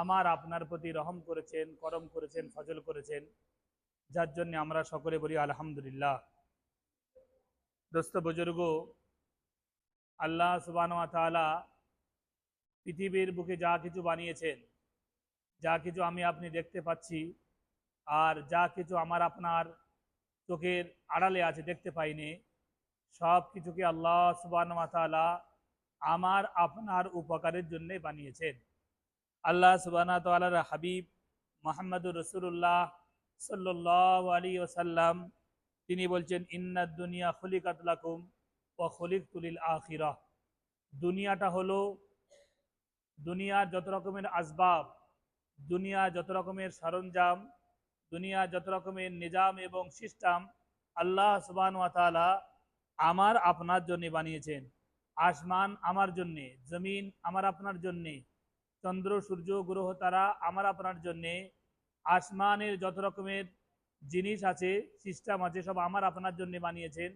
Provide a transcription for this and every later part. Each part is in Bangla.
আমার আপনার প্রতি রহম করেছেন, করম করেছেন, ফজল করেছেন, যার জন্য আমরা সকলে বলি আলহামদুলিল্লাহ। দোস্ত বুজুর্গ, আল্লাহ সুবহানাহু ওয়া তাআলা পৃথিবীর বুকে যা কিছু বানিয়েছেন, যা কিছু আমি আপনি দেখতে পাচ্ছি, আর যা কিছু আমার আপনার চোখের আড়ালে আছে দেখতে পাইনি, সব কিছুকে আল্লাহ সুবহানাহু ওয়া তাআলা আমার আপনার উপকারের জন্য বানিয়েছেন। আল্লাহ সুবহানাহু ওয়া তাআলার হাবিব মুহাম্মদুর রাসূলুল্লাহ সাল্লাল্লাহু আলাইহি ওয়াসাল্লাম তিনি বলছেন, ইন্নাদ দুনিয়া খুলিকাত লাকুম ওয়া খুলিকতু লিল আখিরাহ। দুনিয়াটা হলো, দুনিয়ার যত রকমের আসবাব, দুনিয়ার যত রকমের সরঞ্জাম, দুনিয়ার যত রকমের নিজাম এবং সিস্টেম আল্লাহ সুবহানাহু ওয়া তাআলা আমার আপনার জন্য বানিয়েছেন। আসমান আমার জন্যে, জমিন আমার আপনার জন্যে, চন্দ্র সূর্য গ্রহ তারা আমার আপনার জন্যে, আসমানের যত রকমের জিনিস আছে, সিস্টেম আছে, সব আমার আপনার জন্য বানিয়েছেন।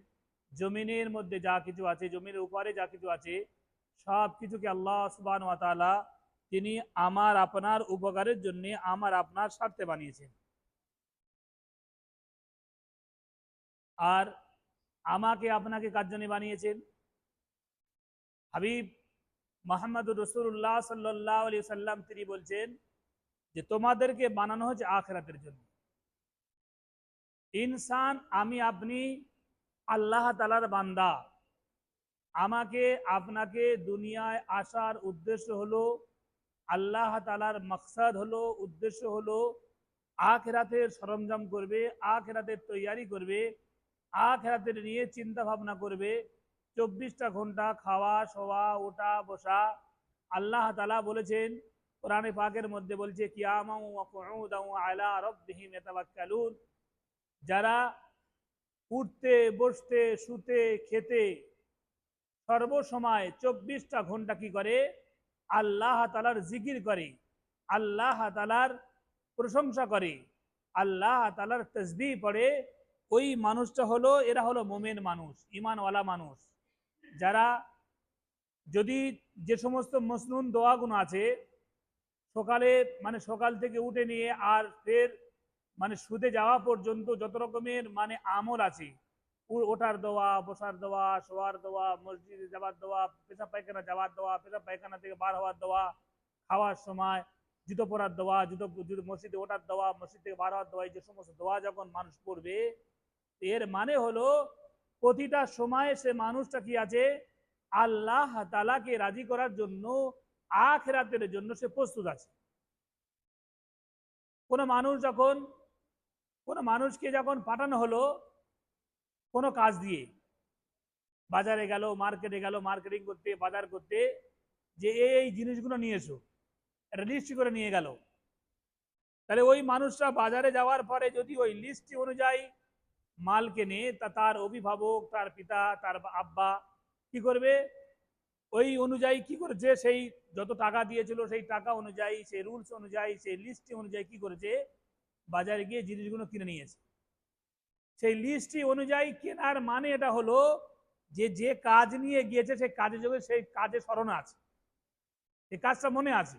জমিনের মধ্যে যা কিছু আছে, জমিনের উপরে যা কিছু আছে, সব কিছুকে আল্লাহ সুবহানাহু ওয়া তাআলা তিনি আমার আপনার উপকারের জন্য, আমার আপনার স্বার্থে বানিয়েছেন। আর আমাকে আপনাকে কার জন্য বানিয়েছেন? হাবিব মুহাম্মদুর রাসূলুল্লাহ সাল্লাল্লাহু আলাইহি সাল্লাম তিনি বলছেন যে তোমাদেরকে বানানো হচ্ছে আখিরাতের জন্য। ইনসান আমি আপনি আল্লাহ তাআলার বান্দা। আমাকে আপনাকে দুনিয়ায় আসার উদ্দেশ্য হলো, আল্লাহ তাআলার মাকসাদ হলো, উদ্দেশ্য হলো আখিরাতের সরঞ্জাম করবে, আখিরাতের তৈয়ারি করবে, আখিরাতের নিয়ে চিন্তা ভাবনা করবে। 24টা ঘন্টা খাওয়া, শোয়া, ওঠা, বসা। আল্লাহ তাআলা বলেছেন কোরআনে পাকের মধ্যে, বলছে কিয়ামান ওয়া কুউদান আলা রাব্বিহিম ইয়াতাওয়াক্কালুন। যারা উঠতে, বসতে, শুতে, খেতে সর্বসময় 24টা ঘন্টা কি করে? আল্লাহ তাআলার জিকির করে, আল্লাহ তাআলার প্রশংসা করে, আল্লাহ তাআলার তাসবিহ পড়ে। ওই মানুষটা হলো, এরা হলো মুমিন মানুষ, ঈমানওয়ালা মানুষ। যারা যদি যে সমস্ত মসনুন দোয়াগুলো আছে, সকালে মানে সকাল থেকে উঠে নিয়ে আর ফের মানে শুতে যাওয়া পর্যন্ত যত রকমের মানে আমল আছে, ওঠার দোয়া, বসার দোয়া, শোয়ার দোয়া, মসজিদে যাওয়ার দোয়া, পেশাব পায়খানা যাওয়ার দোয়া, পেশাব পায়খানা থেকে বার হওয়ার দোয়া, খাওয়ার সময় জুতো পরার দোয়া, জুতো মসজিদে ওঠার দোয়া, মসজিদ থেকে বার হওয়ার দোয়া, এই যে সমস্ত দোয়া যখন মানুষ পড়বে, এর মানে হলো প্রতিটা সময় সে মানুষটা কি আছে? আল্লাহ তাআলাকে রাজি করার জন্য, আখিরাতের জন্য সে প্রস্তুত আছে। কোনো মানুষ যখন, কোনো মানুষকে যখন পাঠানো হলো কোনো কাজ দিয়ে, বাজারে গেল, মার্কেটে গেল, মার্কেটিং করতে, বাজার করতে, যে এই জিনিসগুলো নিয়ে এসো, একটা লিস্ট করে নিয়ে গেল। তাহলে ওই মানুষটা বাজারে যাওয়ার পরে যদি ওই লিস্টটি অনুযায়ী মাল কেনে, তা তার অভিভাবক, তার পিতা, তার আব্বা কি করবে? ওই অনুযায়ী কি করেছে? সেই যত টাকা দিয়েছিল সেই টাকা অনুযায়ী, সেই রুলস অনুযায়ী, সেই লিস্ট অনুযায়ী কি করেছে? বাজারে গিয়ে জিনিসগুলো কিনে নিয়েছে। সেই লিস্টটি অনুযায়ী কেনার মানে এটা হলো যে যে কাজ নিয়ে গিয়েছে সেই কাজের যোগে, সেই কাজে স্মরণে আছে, এই কাজটা মনে আছে।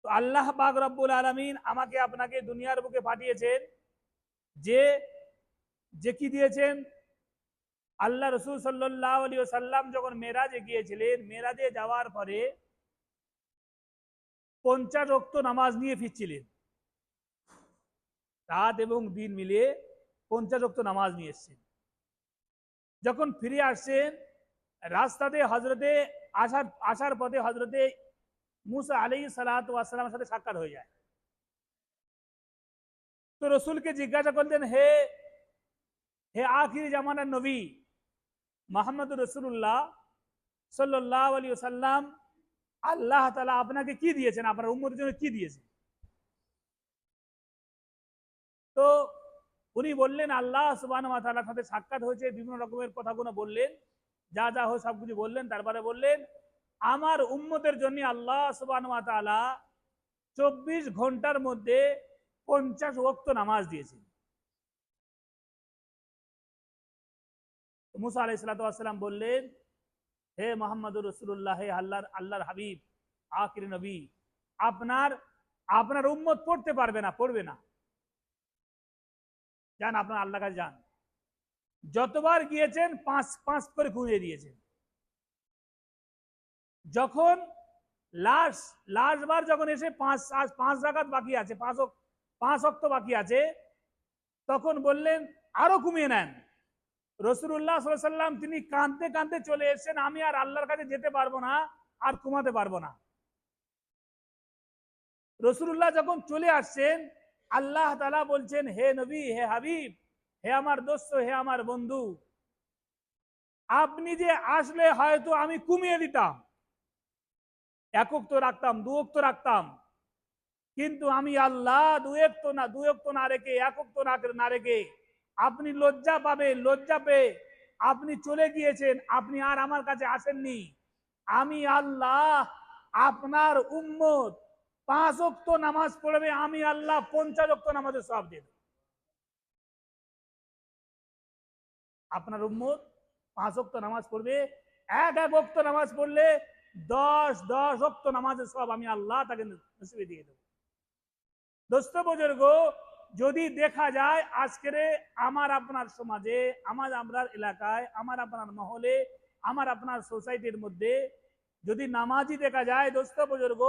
তো আল্লাহ পাক রব্বুল আলামিন আমাকে আপনাকে দুনিয়ার বুকে পাঠিয়েছেন, যে যে কি দিয়েছেন? আল্লাহ রসুল সাল্লাল্লাহু আলাইহি ওয়াসাল্লাম যখন মেরাজে গিয়েছিলেন, মেরাজে যাওয়ার পরে 50 ওয়াক্ত নামাজ নিয়ে ফিরছিলেন। রাত এবং দিন মিলিয়ে 50 ওয়াক্ত নামাজ নিয়ে এসেছেন। যখন ফিরে আসছেন, রাস্তাতে হজরতে আসার পথে হজরতে মুসা আলাইহিস সালাতু ওয়াস সালামের সাথে সাক্ষাৎ হয়ে যায়। তো রসুলকে জিজ্ঞাসা করলেন, হে হে আখিরি জামানার নবী মুহাম্মদুর রাসূলুল্লাহ সাল্লাল্লাহু আলাইহি ওয়াসাল্লাম, আল্লাহ তাআলা আপনাকে কি দিয়েছেন, আপনার উম্মতের জন্য কি দিয়েছেন? তো উনি বললেন আল্লাহ সুবহানাহু ওয়া তাআলার সাথে সাক্ষাৎ হয়েছে, বিভিন্ন রকমের কথাগুলো বললেন, যা যা হয় সবকিছু বললেন। তারপরে বললেন আমার উম্মতের জন্য আল্লাহ সুবহানাহু ওয়া তাআলা 24 ঘন্টার মধ্যে 50 ওয়াক্ত নামাজ দিয়েছেন। মুসা আলাইহিস সালাতু ওয়াস সালাম বললেন, হে মুহাম্মদুর রাসূলুল্লাহ, হে আল্লাহর হাবিব, আখিরি নবী, আপনার আপনার উম্মত পড়তে পারবে না, পড়বে না। যান আপনার আল্লাহ কাছে যান, যতবার গিয়েছেন পাঁচ পাঁচ করে ঘুরিয়ে দিয়েছেন। যখন লাস্ট বার যখন এসে পাঁচ পাঁচ রাকাত বাকি আছে, পাঁচ ওয়াক্ত বাকি আছে, তখন বললেন আরো কমিয়ে নেন। রাসূলুল্লাহ সাল্লাল্লাহু আলাইহি ওয়াসাল্লাম তিনি কাঁদতে কাঁদতে চলে এসেছেন, আমি আর আল্লাহর কাছে যেতে পারবো না, আর কমাতে পারবো না। রাসূলুল্লাহ যখন চলে আসছেন, আল্লাহ তাআলা বলছেন, হে নবী, হে হাবিব, হে আমার দোস্ত, হে আমার বন্ধু, আপনি যে আসলে হয়তো আমি কমিয়ে দিতাম, একক তো রাখতাম, দুওক তো রাখতাম, কিন্তু আমি আল্লাহ দুয়েক তো না রেখে, একক তো না রেখে, আপনি লজ্জা পেয়ে আপনি চলে গিয়েছেন, আপনি আর আমার কাছে আসেননি। আমি আল্লাহ আপনার উম্মত 5 ওয়াক্ত নামাজ পড়বে, আমি আল্লাহ 50 ওয়াক্ত নামাজের সওয়াব দেব। আপনার উম্মত 5 ওয়াক্ত নামাজ পড়বে, এক ওয়াক্ত নামাজ পড়লে 10 ওয়াক্ত নামাজের সওয়াব আমি আল্লাহ তাকে নসিবে দিয়ে দেব। দোস্ত বুজুর্গ, যদি দেখা যায় আজকের আমার আপনার সমাজে, আমার আপনার এলাকায়, আমার আপনার মহলে, আমার আপনার সোসাইটির মধ্যে যদি নামাজি দেখা যায়, দোস্ত বুজুর্গ,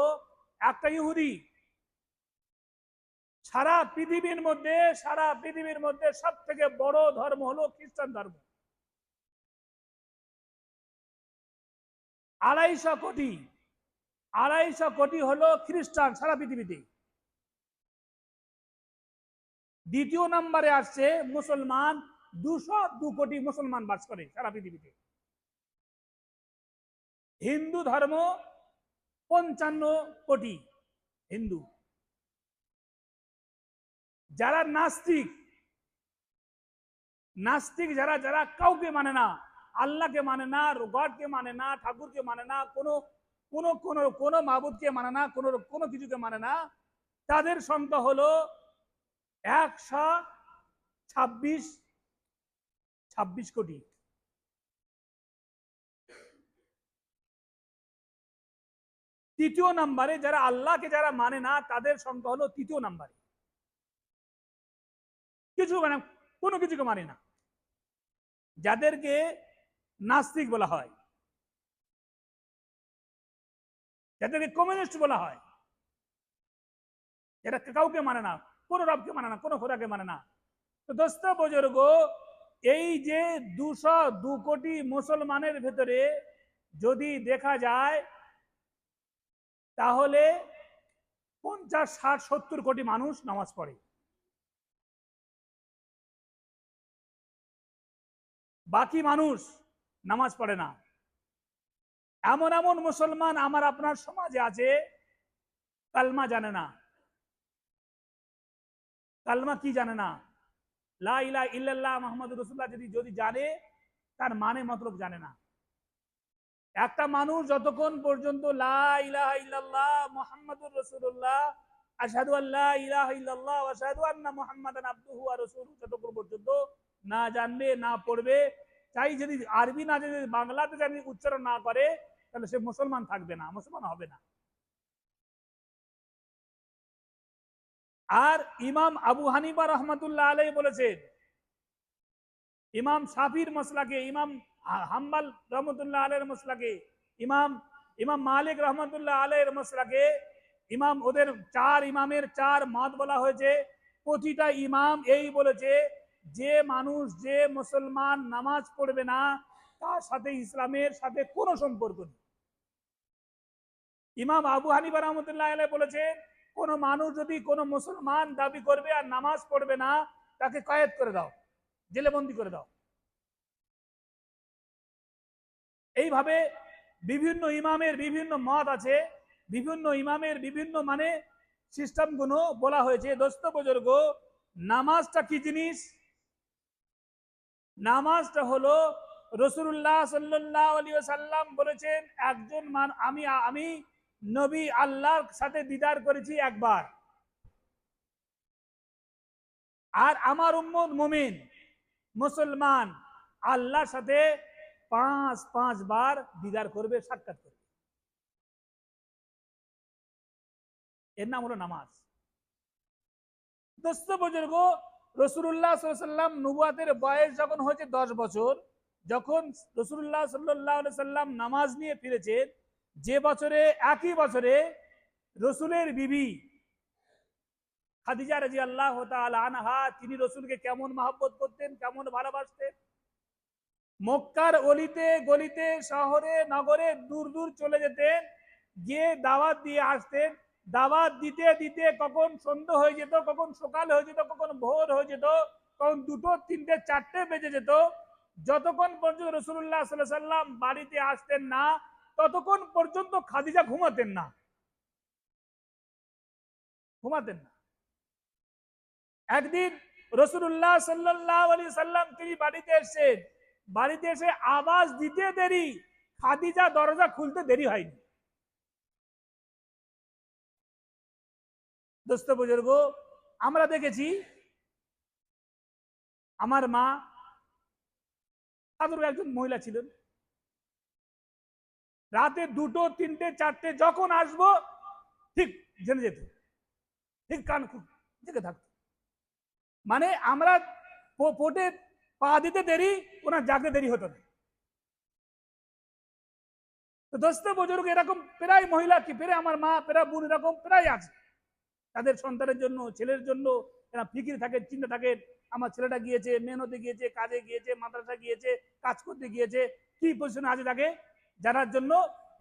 একটা ইহুদি সারা পৃথিবীর মধ্যে সব থেকে বড় ধর্ম হলো খ্রিস্টান ধর্ম। 250 কোটি হলো খ্রিস্টান সারা পৃথিবীতে। দ্বিতীয় নম্বরে আসছে মুসলমান, 202 কোটি মুসলমান বাস করে সারা পৃথিবীতে। হিন্দু ধর্ম 55 কোটি হিন্দু। যারা নাস্তিক যারা যারা কাউকে মানে না, আল্লাহকে মানে না, গডকে মানে না, ঠাকুরকে মানে না, কোনো কোনো কোনো কোনো মাবুদকে মানে না, কোনো কিছুকে মানে না, তাদের সংখ্যা হলো 126 কোটি। তৃতীয় নম্বরে যারা আল্লাহকে যারা মানে না, তাদের সংখ্যা হলো তৃতীয় নম্বরে। কিছু মানে কোনো কিছুকে মানে না, যাদেরকে নাস্তিক বলা হয়, যাদেরকে কমিউনিস্ট বলা হয়, যারা কাউকে মানে না, কোনো রবকে মানে না, কোনো খোদাকে মানে না। তো দোস্ত বুজুর্গ, এই যে 202 কোটি মুসলমানের ভেতরে যদি দেখা যায়, তাহলে 50, 60, 70 কোটি মানুষ নামাজ পড়ে, বাকি মানুষ নামাজ পড়ে না। এমন এমন মুসলমান আমার আপনার সমাজে আছে, কালমা জানে না। কালমা কি জানে না? লা ইলাহা ইল্লাল্লাহ মুহাম্মাদুর রাসূলুল্লাহ যদি জানে, তার মানে মতলব জানে না। একটা মানুষ যতক্ষণ পর্যন্ত লা ইলাহা ইল্লাল্লাহ মুহাম্মাদুর রাসূলুল্লাহ, আশহাদু আল্লা ইলাহা ইল্লাল্লাহ ওয়া আশহাদু আন্না মুহাম্মাদান আবদুহু ওয়া রাসূলুহু যতক্ষণ পর্যন্ত না জানবে, না পড়বে, চাই যদি আরবি না জানে, বাংলাতে জানি উচ্চারণ না করে, তাহলে সে মুসলমান থাকবে না, মুসলমান হবে না। আর ইমাম আবু হানিফা রহমাতুল্লাহ আলাইহি বলেছেন, ইমাম শাফির মসলাকে, ইমাম হাম্বাল রহমতুল্লাহ আলাইহির মসলাকে, ইমাম ইমাম মালিক রহমতুল্লাহ আলাইহির মসলাকে, ইমাম ওদের চার ইমামের চার মত বলা হয়েছে। প্রতিটা ইমাম এই বলেছে, যে মানুষ, যে মুসলমান নামাজ পড়বে না, তার সাথে ইসলামের সাথে কোনো সম্পর্ক নেই। ইমাম আবু হানিফা রহমতুল্লাহ আলাইহি বলেছে, কোন মানুষ যদি কোনো মুসলমান দাবি করবে আর নামাজ পড়বে না, তাকে কয়েদ করে দাও, জেলে বন্দি করে দাও। এইভাবে বিভিন্ন ইমামের বিভিন্ন মত আছে, বিভিন্ন ইমামের বিভিন্ন মানে সিস্টেম গুলো বলা হয়েছে। দোস্ত বুজুর্গ, নামাজটা কি জিনিস? নামাজটা হলো, রাসূলুল্লাহ সাল্লাল্লাহু আলাইহি ওয়াসাল্লাম বলেছেন, একজন আমি নবী আল্লাহর সাথে দিদার করেছি একবার, আর আমার উম্মত মুমিন মুসলমান আল্লাহর সাথে 5 বার দিদার করবে, সাক্ষাৎ করবে। এর নাম হলো নামাজ। দোস্ত বুজুর্গ, রাসূলুল্লাহ সাল্লাল্লাহু আলাইহি ওয়াসাল্লাম নবুয়তের বয়স যখন হয়েছে 10 বছর, যখন রাসূলুল্লাহ সাল্লাল্লাহু আলাইহি ওয়াসাল্লাম নামাজ নিয়ে ফিরেছেন, যে বছরে একই বছরে রসুলের বিবি খাদিজা রাদিয়াল্লাহু তাআলা আনহা, তিনি রসুলকে কেমন মহব্বত করতেন, কেমন ভালোবাসতেন। মক্কার অলিতে গলিতে, শহরে নগরে দূর দূর চলে যেতেন, গিয়ে দাওয়াত দিয়ে আসতেন। দাওয়াত দিতে দিতে কখন সন্ধ্যা হয়ে যেত, কখন সকাল হয়ে যেত, কখন ভোর হয়ে যেত, কখন 2টো 3টে 4টে বেজে যেত। যতক্ষণ পর্যন্ত রাসূলুল্লাহ সাল্লাল্লাহু আলাইহি ওয়াসাল্লাম বাড়িতে আসতেন না, ততক্ষণ পর্যন্ত খাদিজা ঘুমাতেন না, ঘুমাতেন না। একদিন রাসূলুল্লাহ সাল্লাল্লাহু আলাইহি সাল্লাম তিনি বাড়িতে এসেছেন, বাড়িতে এসে আওয়াজ দিতে দেরি, খাদিজা দরজা খুলতে দেরি হয়নি। দোস্ত বুজুর্গ, আমরা দেখেছি আমার মা সাধারণ একজন মহিলা ছিলেন, রাতে 2টো 3টে 4টে যখন আসবো ঠিক জেনে যেত, ঠিক কান জেগে থাকতো। মানে আমরা পোটে পা দিতে দেরি, ওনার জাগতে দেরি হতো না। তো দোস্ত বুজুর্গ, এরকম প্রায় মহিলা কি, প্রায় আমার মা, প্রায় বোন এরকম প্রায় আছে। তাদের সন্তানের জন্য, ছেলের জন্য এরা ফিকির থাকে, চিন্তা থাকে, আমার ছেলেটা গিয়েছে, মেহনতে গিয়েছে, কাজে গিয়েছে, মাদ্রাসা গিয়েছে, কাজ করতে গিয়েছে, কি পজিশনে আছে তাকে জানার জন্য।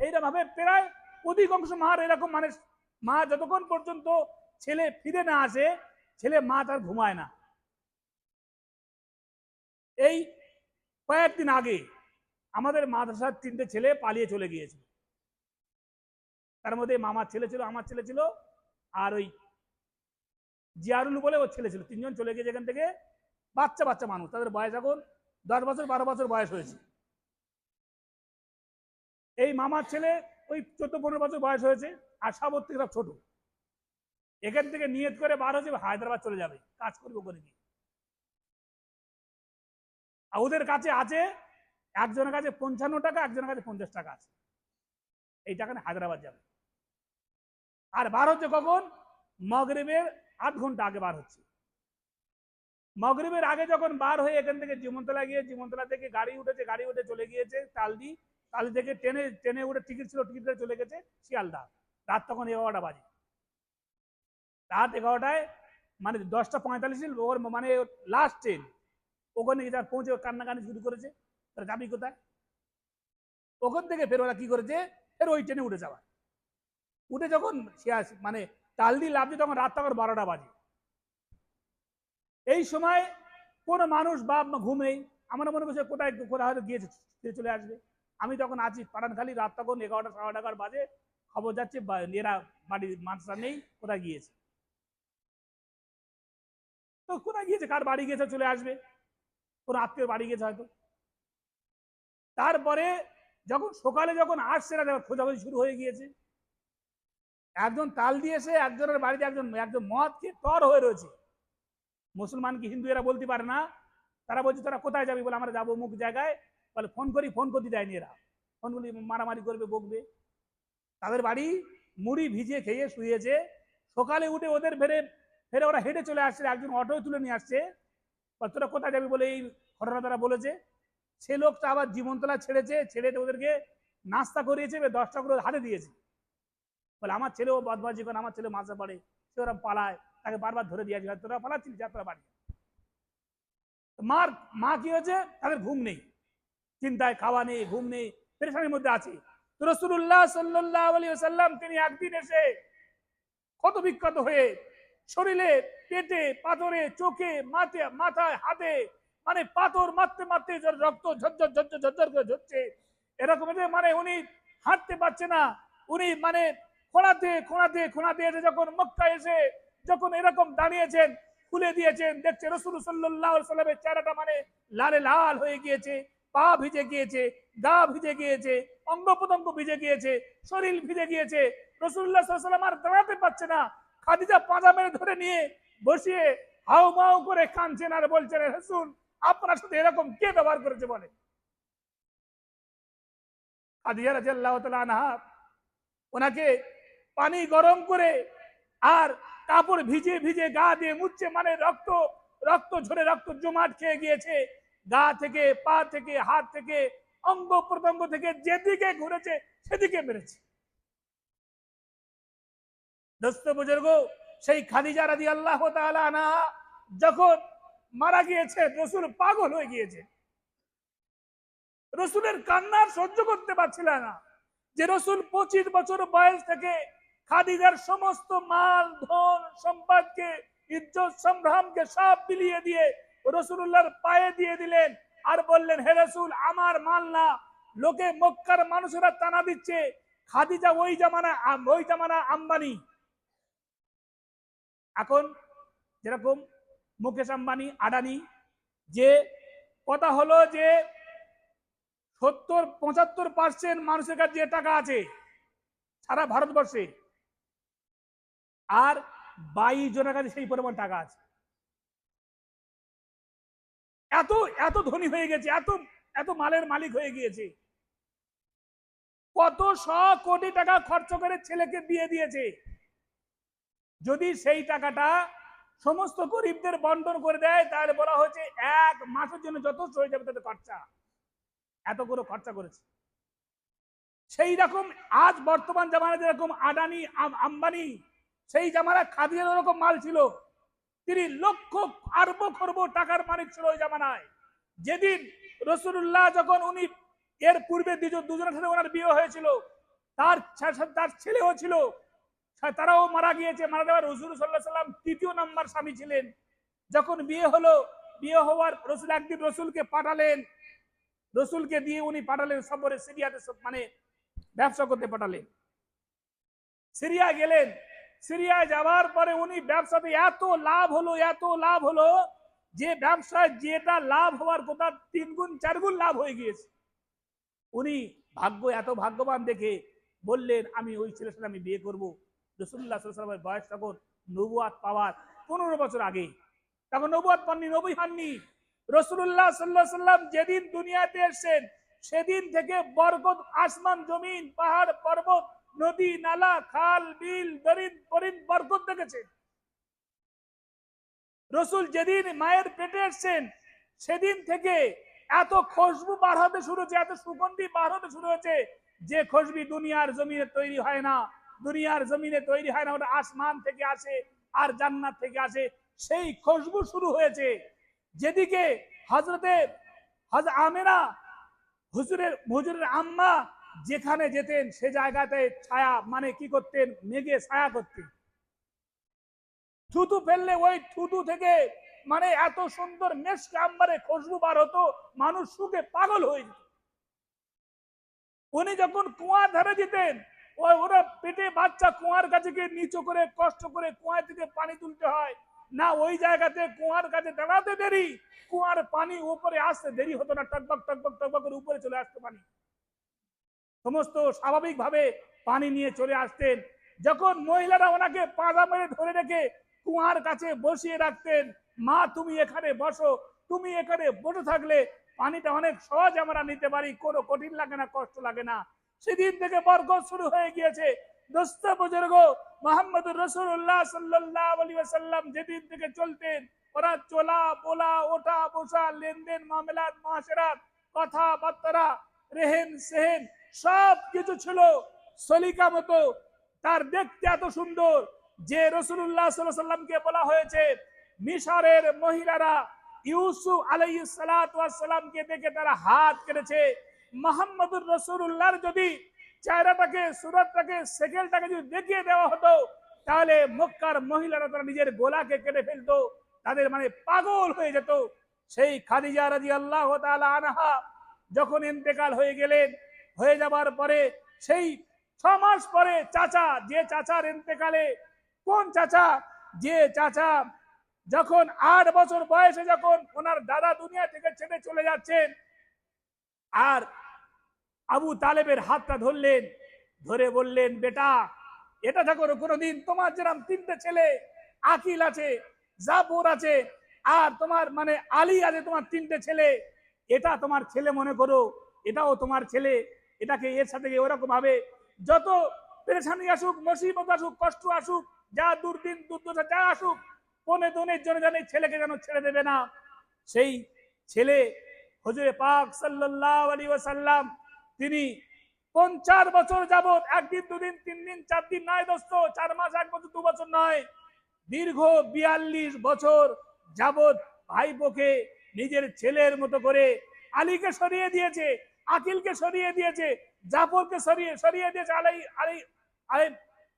এইরকম ভাবে প্রায় অধিকাংশ মার এরকম, মানে মা যতক্ষণ পর্যন্ত ছেলে ফিরে না আসে, ছেলে মা তার ঘুমায় না। এই কয়েকদিন আগে আমাদের মাদ্রাসার 3টে ছেলে পালিয়ে চলে গিয়েছিল। তার মধ্যে মামার ছেলে ছিল, আমার ছেলে ছিল, আর ওই জিয়ারুল বলে ওর ছেলে ছিল। 3জন চলে গিয়েছে এখান থেকে, বাচ্চা বাচ্চা মানুষ, তাদের বয়স এখন 10 বছর 12 বছর বয়স হয়েছে। এই মামার ছেলে ওই 14-15 বছর বয়স হয়েছে, আর সব থেকে সব ছোট। এখান থেকে নিয়ত করে বার হয়েছে হায়দ্রাবাদ চলে যাবে, কাজ করবো করে গিয়ে। আর ওদের কাছে আছে, একজনের কাছে 55 টাকা, একজনের কাছে 50 টাকা আছে, এই টাকা নিয়ে হায়দ্রাবাদ যাবে। আর বার হচ্ছে কখন? মাগরিবের আধ ঘন্টা আগে বার হচ্ছে। মাগরিবের আগে যখন বার হয়ে এখান থেকে জীবনতলা গিয়ে, জীবনতলা থেকে গাড়ি উঠেছে, গাড়ি উঠে চলে গিয়েছে তালদি, তালদি থেকে ট্রেনে, ট্রেনে উঠে টিকিট ছিল, টিকিট করে চলে গেছে শিয়ালদা। রাত তখন 11টা বাজে, রাত 11টায়, মানে 10টা 45 ওর মানে লাস্ট ট্রেন। ওখানে যা পৌঁছে কান্নাকানি শুরু করেছে, তারা যাবি কোথায়? ওখান থেকে ফের ওরা কি করেছে, ফের ওই ট্রেনে উঠে যাওয়া। উঠে যখন মানে তালদি লাভছে, তখন রাত তখন 12টা বাজে। এই সময় কোনো মানুষ বা ঘুম নেই, আমরা মনে করছি কোথায় কোথায় হয়তো গিয়েছে, চলে আসবে। আমি তখন আছি পাঠানখালি, রাত তখন 11টা 11:30 বাজে। খবর যাচ্ছে এরা বাড়ির মানুষরা নেই, কোথায় গিয়েছে। তো কোথায় গিয়েছে, কার বাড়ি গিয়েছে, চলে আসবে, কোনো আত্মীয় বাড়ি গেছে হয়তো। তারপরে যখন সকালে যখন আসছে না, খোঁজাখুঁজি শুরু হয়ে গিয়েছে। একজন তাল দিয়েছে, একজনের বাড়িতে একজন একজন মদ খেয়ে তর হয়ে রয়েছে। মুসলমান কি হিন্দু এরা বলতে পারে না। তারা বলছে তোরা কোথায় যাবি, বলে আমরা যাবো মুখ জায়গায়। বলে ফোন করি, ফোন করতে দেয়নি এরা, ফোন করি মারামারি করবে, বকবে। তাদের বাড়ি মুড়ি ভিজিয়ে খেয়ে শুয়েছে। সকালে উঠে ওদের ফেরে ফেরে ওরা হেঁটে চলে আসছে, একজন অটো তুলে নিয়ে আসছে। তোরা কোথায় যাবি বলে এই ঘটনা তারা বলেছে। সে লোকটা আবার জীবনতলা ছেড়েছে, ছেড়ে ওদেরকে নাস্তা করিয়েছে, 10 টাকা করে হাতে দিয়েছে। বলে আমার ছেলেও বদমাজি করে, আমার ছেলে মাঝে পড়ে, সে ওরা পালায়, তাকে বারবার ধরে দিয়েছে, তোরা পালাচ্ছিস, যা তোরা বাড়ি। মার মা কি হয়েছে, তাদের ঘুম নেই, চিন্তায়, খাওয়া নেই, ঘুম নেই, পেরেশানির মধ্যে আছে। তো রাসূলুল্লাহ সাল্লাল্লাহু আলাইহি ওয়াসাল্লাম তিনি একদিন এসে ক্ষত বিক্ষত হয়ে, শরীরে, পেটে, পাথরে, চোখে, মাথায়, হাতে, মানে পাথর মারতে মারতে রক্ত ঝরঝর ঝরঝর ঝরঝর করে ঝরছে। এরকম মানে উনি হাঁটতে পারছে না। উনি মানে খোঁড়াতে খোঁড়াতে খোঁড়াতে এসে যখন মক্কায় এসে যখন এরকম দাঁড়িয়েছেন, খুলে দিয়েছেন, দেখছে রাসূল সাল্লাল্লাহু আলাইহি ওয়াসাল্লামের চেহারাটা মানে লালে লাল হয়ে গিয়েছে, পা ভিজে গিয়েছে, গা ভিজে গিয়েছে, অঙ্গ প্রত্যঙ্গ ভিজে গিয়েছে, শরীর ভিজে গিয়েছে। রাসূলুল্লাহ সাল্লাল্লাহু আলাইহি ওয়াসাল্লাম আর দাঁড়াতে পারছে না। খাদিজা পাঁজা মেরে ধরে নিয়ে বসিয়ে হাউ মাউ করে কাঁদছেন আর বলছেন, রাসূল আপনার সাথে এরকম কে ব্যবহার করেছে বলে। খাদিজা রাদিয়াল্লাহু তাআলা আনহা ওনাকে পানি গরম করে আর কাপড় ভিজে ভিজে গা দিয়ে মুছছে, মানে রক্ত রক্ত ঝরে রক্ত জমাট খেয়ে গিয়েছে, গা থেকে পা থেকে হাত থেকে অঙ্গ প্রত্যঙ্গ থেকে যেদিকে ঘুরেছে সেদিকে মেরেছে। দোস্ত বুজুর্গ, সেই খাদিজা রাদিয়াল্লাহু তাআলা আনহা যখন মারা গিয়েছে, রসুল পাগল হয়ে গিয়েছে। রসুলের কান্নার সহ্য করতে পারছিল না, যে রসুল 25 বছর বয়স থেকে খাদিজার সমস্ত মাল ধন সম্পদকে ইজ্জত সম্ভ্রমকে সব বিলিয়ে দিয়ে রসুলুল্লাহর পায়ে দিয়ে দিলেন, আর বললেন, হে রসুল, আমার মাল না, লোকে মক্কার মানুষেরা টানা দিচ্ছে, খাদিজা ওই জামানা আম্বানি। এখন যেরকম মুকেশ আম্বানি, আদানি, যে কথা হলো যে 70-75% মানুষের কাছে যে টাকা আছে সারা ভারতবর্ষে, আর 22 জনের কাছে সেই পরিমাণ টাকা আছে। এত এত ধনী হয়ে গেছে, এত এত মালের মালিক হয়ে গিয়েছে। কত 100 কোটি টাকা খরচ করে ছেলেকে বিয়ে দিয়েছে। যদি সেই টাকাটা সমস্ত গরিবদের বন্টন করে দেয়, তাহলে বলা হয়েছে 1 মাসের জন্য যথেষ্ট হয়ে যাবে তাদের খরচা। এত করে খরচা করেছে। সেই রকম আজ বর্তমান জামানায় যেরকম আদানি আম্বানি, সেই জামানায় খাদিজার ওরকম মাল ছিল। তিনি লক্ষ আরব খরব টাকার মালিক ছিল ওই জামানায়। যেদিন রাসূলুল্লাহ যখন উনি এর পূর্বে দুজনের সাথে ওনার বিয়ে হয়েছিল, তার ছেলেও ছিল, তারাও মারা গিয়েছে। মারা যাওয়ার রাসূল সাল্লাল্লাহু আলাইহি ওয়াসাল্লাম তৃতীয় নাম্বার স্বামী ছিলেন। যখন বিয়ে হলো, বিয়ে হওয়ার রাসূল একদিন রাসূলকে পাঠালেন, রসুলকে দিয়ে উনি পাঠালেন সফরে, সিরিয়াতে, মানে ব্যবসা করতে পাঠালেন। সিরিয়া গেলেন। সিরিয়া যাওয়ার পরে উনি ব্যবসাতে এত লাভ হলো, এত লাভ হলো, যে ব্যবসায় যেটা লাভ হওয়ার কথা 3 গুণ 4 গুণ লাভ হয়ে গিয়েছে। উনি এত ভাগ্যবান দেখে বললেন, আমি ওই ছেলের সাথে আমি বিয়ে করবো। রাসূলুল্লাহ সাল্লাল্লাহু আলাইহি ওয়াসাল্লামের বয়স তখন নবুয়াত পাওয়ার 15 বছর আগে, তখন নবুয়াত পাননি, নবী হননি। রাসূলুল্লাহ সাল্লাল্লাহু আলাইহি ওয়াসাল্লাম যেদিন দুনিয়াতে এসেছেন, সেদিন থেকে বরকত, আসমান জমিন, পাহাড় পর্বত, নদী নালা, খাল বিল, দরিদ পরিদ বরকত দেখেছেন। রসুল যেদিন মায়ের পেটে এসেছেন, সেদিন থেকে এত খুশবু বার হতে শুরু হয়েছে, এত সুগন্ধি বার হতে শুরু হয়েছে, যে খুশবি দুনিয়ার জমিনে তৈরি হয় না। দুনিয়ার জমিনে তৈরি হয় না, ওটা আসমান থেকে আসে আর জান্নাত থেকে আসে। সেই খুশবু শুরু হয়েছে। যেদিকে হযরতে আমেনা, হুজুরের আম্মা যেখানে যেতেন, সে জায়গাতে ছায়া, মানে কি করতেন, মেঘে ছায়া করতেন। থুতু ফেললে ওই থুতু থেকে মানে এত সুন্দর মেশক আম্বারে খুশবু বার হতো, মানুষ সুখে পাগল হয়ে যেত। উনি যখন কুয়ার ধারে যেতেন, ওরা পেটে বাচ্চা কুয়ার কাছে গিয়ে নিচু করে কষ্ট করে কুয়া থেকে পানি তুলতে হয় না, ওই জায়গাতে কুয়ার কাছে দাঁড়াতে দেরি, কুয়ার পানি উপরে আসতে দেরি হতো না, টকবক টকবক টকবক করে উপরে চলে আসতো পানি। সমস্ত স্বাভাবিক ভাবে পানি নিয়ে চলে আসতেন। যখন মহিলারা ওনাকে পাঁজা মেরে ধরে রেখে কুয়ার কাছে বসিয়ে রাখতেন, মা তুমি এখানে বসো, তুমি এখানে বসে থাকলে পানিটা অনেক সহজ আমরা নিতে পারি, কোনো কঠিন লাগে না, কষ্ট লাগে না। সেদিন থেকে বরকত শুরু হয়ে গিয়েছে। দোস্ত বুজুর্গ, মুহাম্মদুর রাসূলুল্লাহ সাল্লাল্লাহু আলাইহি ওয়াসাল্লাম যেদিন থেকে চলতেন, ওরা চলা বলা, ওঠা বসা, লেনদেন, মামলাত, মুআশারাত, কথাবার্তা, রেহেন সেহেন সব কিছু ছিল সলিকা মতো। তার দেখতে এত সুন্দর যে রাসূলুল্লাহ সাল্লাল্লাহু আলাইহি ওয়াসাল্লামকে বলা হয়েছে, মিশরের মহিলারা ইউসুফ আলাইহিস সালাতু ওয়াস সালামকে দেখে তারা হাত কেটেছে। মুহাম্মদুর রাসূলুল্লাহর যদি চেহারাটাকে, সুরতটাকে, সেকেলটাকে যদি দেখিয়ে দেওয়া হতো, তাহলে মক্কার মহিলারা তারা নিজের গোলাকে কেটে ফেলতো, তাদের মানে পাগল হয়ে যেত। সেই খাদিজা রাদিয়াল্লাহু তাআলা আনহা যখন ইন্তেকাল হয়ে গেলেন, হয়ে যাবার পরে সেই 6 মাস পরে চাচা, যে চাচার ইন্তেকালে, কোন চাচা, যে চাচা যখন 8 বছর বয়সে যখন ওনার দাদা দুনিয়া থেকে ছেড়ে চলে যাচ্ছেন, আর আবু তালেবের হাতটা ধরলেন, ধরে বললেন, বেটা এটা থাকো, কোনোদিন তোমার যেরকম 3টে ছেলে, আকিল আছে, জাফর আছে, আর তোমার মানে আলী আছে, তোমার 3টে ছেলে, এটা তোমার ছেলে মনে করো, এটাও তোমার ছেলে, এটাকে এর সাথে ওরকম ভাবে যত পেরেশানি আসুক, মুসিবত আসুক, কষ্ট আসুক, যা দুর্দিন দুর্দশা যা আসুক, কোনে দনের জন্য জানে ছেলেকে যেন ছেড়ে দেবে না। সেই ছেলে হুজুরে পাক সাল্লাল্লাহু আলাইহি ওয়াসাল্লাম তিনি 50 বছর যাবত, একদিন দুদিন 3 দিন 4 দিন নয় দোস্ত, 4 মাস 1 বছর 2 বছর নয়, দীর্ঘ 42 বছর যাবত ভাইপোকে নিজের ছেলের মতো করে আলীকে সরিয়ে দিয়েছে, আকিলকে সরিয়ে দিয়েছে, জাফরকে সরিয়ে সরিয়ে দিয়েছে, আলাই আলাই আলাই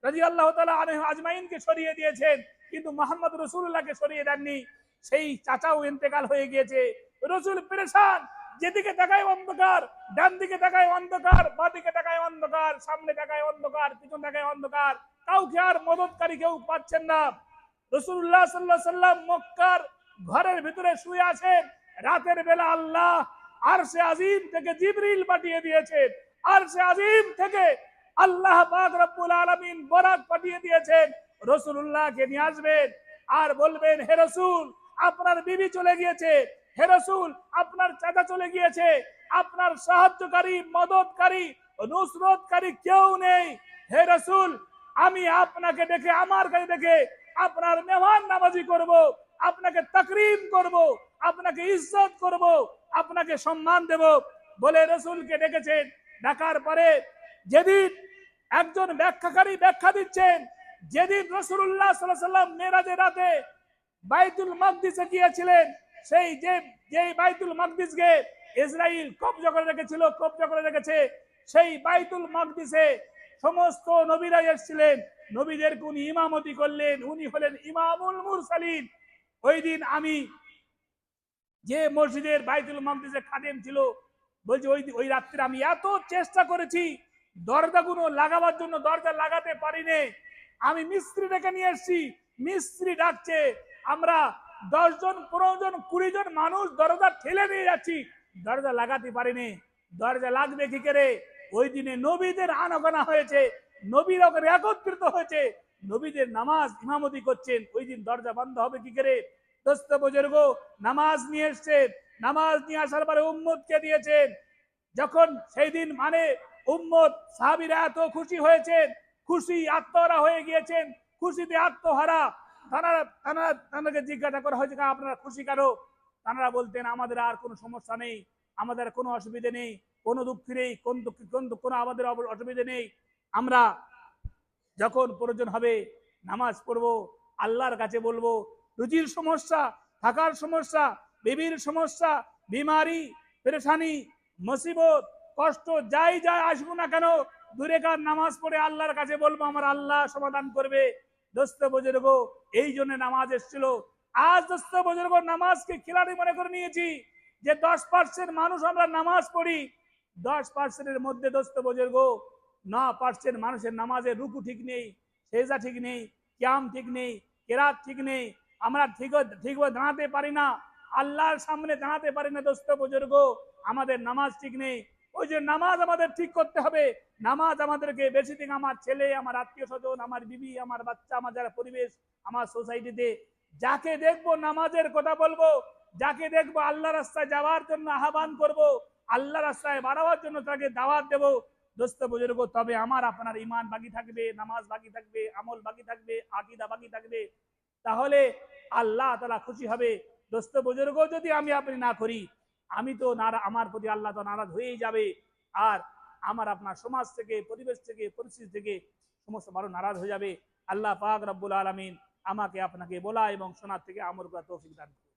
রাদিয়াল্লাহু তাআলা আনহু আজমাইনকে সরিয়ে দিয়েছেন, কিন্তু মুহাম্মদ রাসূলুল্লাহকে সরিয়ে দেননি। সেই চাচাও ইন্তেকাল হয়ে গিয়েছে। রাসূল পেরেশান, যেদিকে তাকায় অন্ধকার, ডান দিকে তাকায় অন্ধকার, বাঁ দিকে তাকায় অন্ধকার, সামনে তাকায় অন্ধকার, পিছন তাকায় অন্ধকার, কাউকে আর মদতকারী কেউ পাচ্ছেন না। রাসূলুল্লাহ সাল্লাল্লাহু আলাইহি ওয়াসাল্লাম মক্কার ঘরের ভিতরে শুয়ে আছেন। রাতের বেলা আল্লাহ আরশে আজিম থেকে জিবরিল পাঠিয়ে দিয়েছেন, আরশে আজিম থেকে আল্লাহ পাক রব্বুল আলামিন বরাক পাঠিয়ে দিয়েছেন, রাসূলুল্লাহকে নিয়ে আসবেন আর বলবেন, হে রাসূল আপনার বিবি চলে গিয়েছে, হে রাসূল আপনার চাচা চলে গিয়েছে, আপনার সাহায্যকারী মদতকারী নুসরতকারী কেউ নেই, হে রাসূল আমি আপনাকে দেখে, আমার কাছে দেখে আপনার মেহমান নামাজি করব, আপনাকে তাকরীম করব, আপনাকে ইজ্জত করব, আপনাকে সম্মান দেব বলে রাসূলকে ডেকেছেন। ডাকার পরে যেদিন একজন ব্যাখ্যাকারী ব্যাখ্যা দিচ্ছেন, যেদিন রাসূলুল্লাহ সাল্লাল্লাহু আলাইহি ওয়াসাল্লাম মেরাজের রাতে বাইতুল মাকদিসে গিয়েছিলেন, সেই যে বাইতুল মাকদিসকে ইসরাইল কব্জা করে রেখেছিল, কব্জা করে রেখেছে, সেই বাইতুল মাকদিসে সমস্ত নবীরা এসেছিলেন, নবীদেরকে উনি ইমামতি করলেন, উনি হলেন ইমামুল মুরসালিন। ওই দিন আমি যে মসজিদের বাইতুল মাকদিসে খাদেম ছিল, বলছি ওই রাত্রে আমি এত চেষ্টা করেছি দরজাগুলো লাগাবার জন্য, দরজা লাগাতে পারিনি, আমি মিস্ত্রি ডেকে নিয়ে এসেছি, মিস্ত্রি ডাকছে, আমরা 10 জন 15 জন 20 জন মানুষ দরজা ঠেলে নিয়ে যাচ্ছি, দরজা লাগাতে পারিনি। দরজা লাগবে কি করে? ওই দিনে নবীদের আনাগোনা হয়েছে, নবীরা একত্রিত হয়েছে, নবীদের নামাজ ইমামতি করছেন, ওই দিন দরজা বন্ধ হবে কি করে? দোস্ত বুজুর্গ নামাজ নিয়ে এসছেন, নামাজ নিয়ে আসার পরে উম্মতকে দিয়েছেন। যখন সেই দিন মানে উম্মত সাহাবীরা এত খুশি হয়েছেন, খুশি আত্মহারা হয়ে গিয়েছেন, খুশিতে আত্মহারা। তানাকে জিজ্ঞাসা করা হয়েছে আপনারা খুশি কেন? তারা বলতেন আমাদের আর কোনো সমস্যা নেই, আমাদের কোনো অসুবিধা নেই, কোনো দুঃখ নেই, কোনো আমাদের অসুবিধা নেই, আমরা যখন প্রয়োজন হবে নামাজ পড়বো, আল্লাহর কাছে বলবো, রুজির সমস্যা, থাকার সমস্যা, বিবির সমস্যা, বিমারি, পেরেশানি, মুসিবত, কষ্ট যাই যাই আসবো না কেন, দুরেকার নামাজ পড়ে আল্লাহর কাছে বলবো, আমার আল্লাহ সমাধান করবে। দোস্ত বুজুর্গ এই জন্য নামাজ এসেছিল। আজ দোস্ত বুজুর্গ নামাজকে খিলাড়ি মনে করে নিয়েছি, যে 10% মানুষ আমরা নামাজ পড়ি, 10%-এর মধ্যে দোস্ত বুজুর্গ 9% মানুষের নামাজের রুকু ঠিক নেই, সেজদা ঠিক নেই, কিয়াম ঠিক নেই, কেরাত ঠিক নেই, আমরা ঠিকভাবে দাঁড়াতে পারি না, আল্লাহর সামনে দাঁড়াতে পারি না। দোস্ত বুজুর্গ আমাদের নামাজ ঠিক নেই। ওই যে নামাজ আমাদের ঠিক করতে হবে, নামাজ আমাদেরকে বেশি দিন, আমার ছেলে, আমার আত্মীয় স্বজন, আমার বিবি, আমার বাচ্চা, আমার যারা পরিবেশ, আমার সোসাইটিতে যাকে দেখবো নামাজের কথা বলবো, যাকে দেখবো আল্লাহ রাস্তায় যাওয়ার জন্য আহ্বান করব, আল্লাহ রাস্তায় বাড়াবার জন্য তাকে দাওয়াত দেবো। দোস্ত বুজুর্গ তবে আমার আপনার ইমান বাকি থাকবে, নামাজ বাকি থাকবে, আমল বাকি থাকবে, আকীদা বাকি থাকবে, তাহলে আল্লাহ তাআলা খুশি হবে। দোস্ত বুজুর্গ যদি আমি আপনি না করি, আমি তো আমার প্রতি আল্লাহ তো নারাজ হয়েই যাবে, আর আমার আপনার সমাজ থেকে, পরিবেশ থেকে, পরিস্থিতি থেকে সমস্ত মানুষ নারাজ হয়ে যাবে। আল্লাহ পাক রব্বুল আলামিন আমাকে আপনাকে বলা এবং শোনার থেকে আমল করা তৌফিক দান করুন।